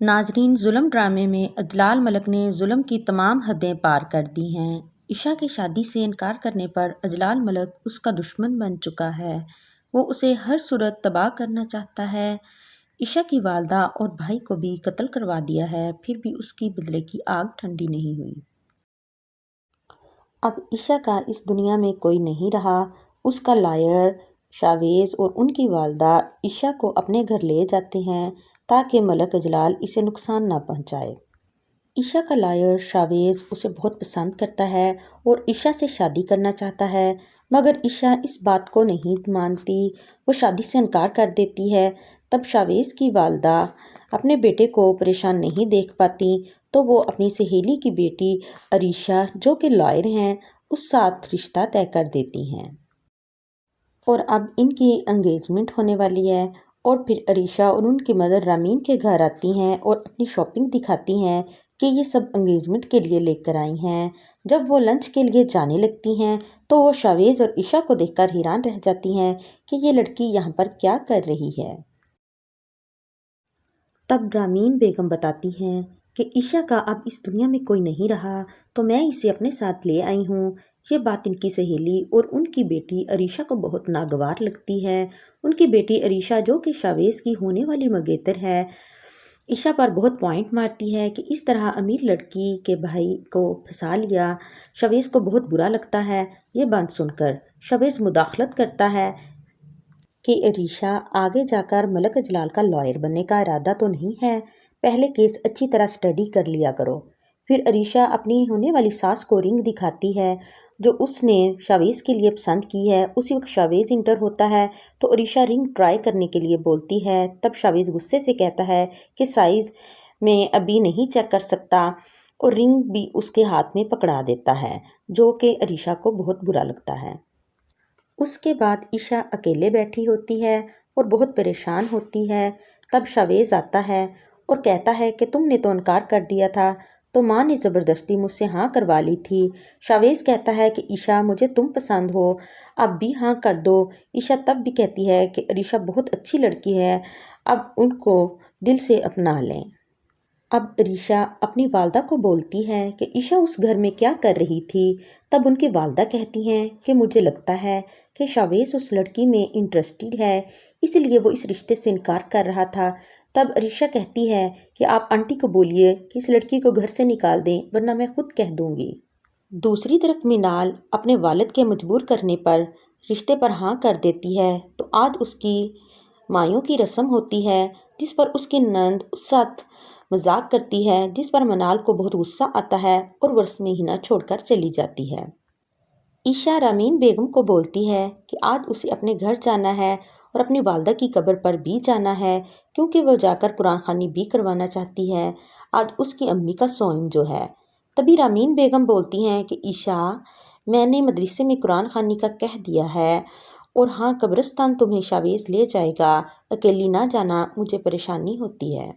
ناظرین، ظلم ڈرامے میں اجلال ملک نے ظلم کی تمام حدیں پار کر دی ہیں۔ عشاء کی شادی سے انکار کرنے پر اجلال ملک اس کا دشمن بن چکا ہے۔ وہ اسے ہر صورت تباہ کرنا چاہتا ہے۔ عشاء کی والدہ اور بھائی کو بھی قتل کروا دیا ہے، پھر بھی اس کی بدلے کی آگ ٹھنڈی نہیں ہوئی۔ اب عشاء کا اس دنیا میں کوئی نہیں رہا۔ اس کا لائر شاویز اور ان کی والدہ عشاء کو اپنے گھر لے جاتے ہیں تاکہ ملک اجلال اسے نقصان نہ پہنچائے۔ عشاء کا لائر شاویز اسے بہت پسند کرتا ہے اور عشاء سے شادی کرنا چاہتا ہے، مگر عشاء اس بات کو نہیں مانتی، وہ شادی سے انکار کر دیتی ہے۔ تب شاویز کی والدہ اپنے بیٹے کو پریشان نہیں دیکھ پاتی تو وہ اپنی سہیلی کی بیٹی عریشہ جو کہ لائر ہیں اس ساتھ رشتہ طے کر دیتی ہیں۔ اور اب ان کی انگیجمنٹ ہونے والی ہے اور پھر عریشہ اور ان کی مدر رامین کے گھر آتی ہیں اور اپنی شاپنگ دکھاتی ہیں کہ یہ سب انگیجمنٹ کے لیے لے کر آئی ہیں۔ جب وہ لنچ کے لیے جانے لگتی ہیں تو وہ شاویز اور عشاء کو دیکھ کر حیران رہ جاتی ہیں کہ یہ لڑکی یہاں پر کیا کر رہی ہے۔ تب رامین بیگم بتاتی ہیں کہ عشاء کا اب اس دنیا میں کوئی نہیں رہا تو میں اسے اپنے ساتھ لے آئی ہوں۔ یہ بات ان کی سہیلی اور ان کی بیٹی عریشہ کو بہت ناگوار لگتی ہے۔ ان کی بیٹی عریشہ جو کہ شاویز کی ہونے والی منگیتر ہے، عشاء پر بہت پوائنٹ مارتی ہے کہ اس طرح امیر لڑکی کے بھائی کو پھنسا لیا۔ شاویز کو بہت برا لگتا ہے یہ بات سن کر۔ شاویز مداخلت کرتا ہے کہ عریشہ آگے جا کر ملک اجلال کا لائر بننے کا ارادہ تو نہیں ہے، پہلے کیس اچھی طرح اسٹڈی کر لیا کرو۔ پھر عریشہ اپنی ہونے والی ساس کو رنگ دکھاتی ہے جو اس نے شاویز کے لیے پسند کی ہے۔ اسی وقت شاویز انٹر ہوتا ہے تو عریشہ رنگ ٹرائی کرنے کے لیے بولتی ہے۔ تب شاویز غصے سے کہتا ہے کہ سائز میں ابھی نہیں چیک کر سکتا اور رنگ بھی اس کے ہاتھ میں پکڑا دیتا ہے جو کہ عریشہ کو بہت برا لگتا ہے۔ اس کے بعد عشاء اکیلے بیٹھی ہوتی ہے اور بہت پریشان ہوتی ہے۔ تب شاویز آتا ہے اور کہتا ہے کہ تم نے تو انکار کر دیا تھا تو ماں نے زبردستی مجھ سے ہاں کروا لی تھی۔ شاویز کہتا ہے کہ عشاء مجھے تم پسند ہو، اب بھی ہاں کر دو۔ عشاء تب بھی کہتی ہے کہ عریشہ بہت اچھی لڑکی ہے، اب ان کو دل سے اپنا لیں۔ اب عریشہ اپنی والدہ کو بولتی ہے کہ عشاء اس گھر میں کیا کر رہی تھی۔ تب ان کی والدہ کہتی ہیں کہ مجھے لگتا ہے کہ شاویز اس لڑکی میں انٹرسٹڈ ہے، اس لیے وہ اس رشتے سے انکار کر رہا تھا۔ تب عریشہ کہتی ہے کہ آپ آنٹی کو بولیے کہ اس لڑکی کو گھر سے نکال دیں ورنہ میں خود کہہ دوں گی۔ دوسری طرف منال اپنے والد کے مجبور کرنے پر رشتے پر ہاں کر دیتی ہے تو آج اس کی مایوں کی رسم ہوتی ہے جس پر اس کی نند اس ساتھ مذاق کرتی ہے، جس پر منال کو بہت غصہ آتا ہے اور وہ رسم ہینا چھوڑ کر چلی جاتی ہے۔ عشاء رامین بیگم کو بولتی ہے کہ آج اسے اپنے گھر جانا ہے اور اپنی والدہ کی قبر پر بھی جانا ہے کیونکہ وہ جا کر قرآن خوانی بھی کروانا چاہتی ہے، آج اس کی امی کا سوئم جو ہے۔ تبھی رامین بیگم بولتی ہیں کہ عشاء میں نے مدرسے میں قرآن خوانی کا کہہ دیا ہے اور ہاں قبرستان تمہیں شاویز لے جائے گا، اکیلی نہ جانا، مجھے پریشانی ہوتی ہے۔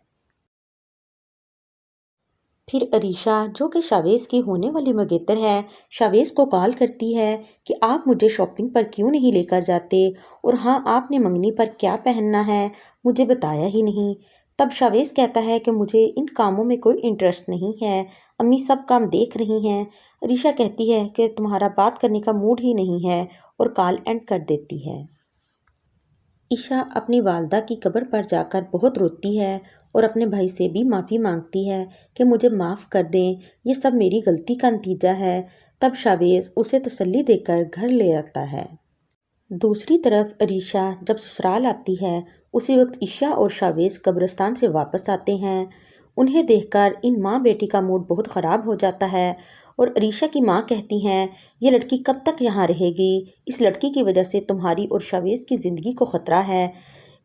پھر عریشہ جو کہ شاویز کی ہونے والی منگیتر ہے شاویز کو کال کرتی ہے کہ آپ مجھے شاپنگ پر کیوں نہیں لے کر جاتے اور ہاں آپ نے منگنی پر کیا پہننا ہے مجھے بتایا ہی نہیں۔ تب شاویز کہتا ہے کہ مجھے ان کاموں میں کوئی انٹرسٹ نہیں ہے، امی سب کام دیکھ رہی ہیں۔ عریشہ کہتی ہے کہ تمہارا بات کرنے کا موڈ ہی نہیں ہے اور کال اینڈ کر دیتی ہے۔ عشاء اپنی والدہ کی قبر پر جا کر بہت روتی ہے اور اپنے بھائی سے بھی معافی مانگتی ہے کہ مجھے معاف کر دیں، یہ سب میری غلطی کا نتیجہ ہے۔ تب شاویز اسے تسلی دے کر گھر لے آتا ہے۔ دوسری طرف عریشہ جب سسرال آتی ہے اسی وقت عشاء اور شاویز قبرستان سے واپس آتے ہیں۔ انہیں دیکھ کر ان ماں بیٹی کا موڈ بہت خراب ہو جاتا ہے اور عریشہ کی ماں کہتی ہیں یہ لڑکی کب تک یہاں رہے گی، اس لڑکی کی وجہ سے تمہاری اور شاویز کی زندگی کو خطرہ ہے،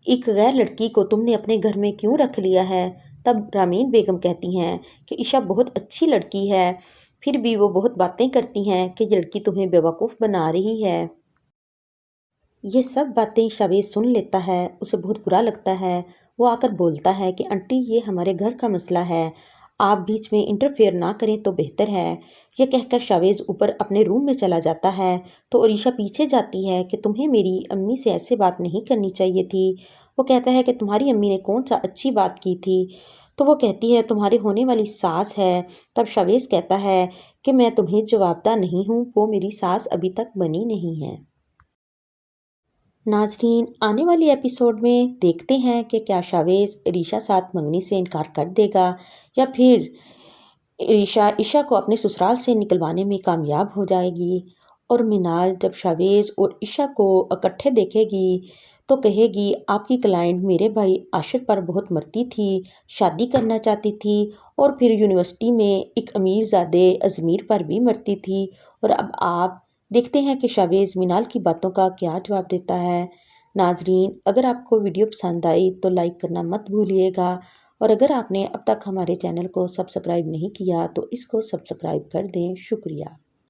ایک غیر لڑکی کو تم نے اپنے گھر میں کیوں رکھ لیا ہے۔ تب رامین بیگم کہتی ہیں کہ عشاء بہت اچھی لڑکی ہے، پھر بھی وہ بہت باتیں کرتی ہیں کہ یہ لڑکی تمہیں بیوقوف بنا رہی ہے۔ یہ سب باتیں شاویز سن لیتا ہے، اسے بہت برا لگتا ہے، وہ آ کر بولتا ہے کہ آنٹی یہ ہمارے گھر کا مسئلہ ہے، آپ بیچ میں انٹرفیئر نہ کریں تو بہتر ہے۔ یہ کہہ کر شاویز اوپر اپنے روم میں چلا جاتا ہے تو عریشہ پیچھے جاتی ہے کہ تمہیں میری امی سے ایسے بات نہیں کرنی چاہیے تھی۔ وہ کہتا ہے کہ تمہاری امی نے کون سا اچھی بات کی تھی، تو وہ کہتی ہے تمہاری ہونے والی ساس ہے۔ تب شاویز کہتا ہے کہ میں تمہیں جوابدہ نہیں ہوں، وہ میری ساس ابھی تک بنی نہیں ہے۔ ناظرین، آنے والی ایپیسوڈ میں دیکھتے ہیں کہ کیا شاویز عریشہ ساتھ منگنی سے انکار کر دے گا یا پھر عشا کو اپنے سسرال سے نکلوانے میں کامیاب ہو جائے گی۔ اور منال جب شاویز اور عشا کو اکٹھے دیکھے گی تو کہے گی آپ کی کلائنٹ میرے بھائی عاشر پر بہت مرتی تھی، شادی کرنا چاہتی تھی اور پھر یونیورسٹی میں ایک امیر زادے ازمیر پر بھی مرتی تھی۔ اور اب آپ دیکھتے ہیں کہ شاویز منال کی باتوں کا کیا جواب دیتا ہے۔ ناظرین، اگر آپ کو ویڈیو پسند آئی تو لائک کرنا مت بھولیے گا، اور اگر آپ نے اب تک ہمارے چینل کو سبسکرائب نہیں کیا تو اس کو سبسکرائب کر دیں۔ شکریہ۔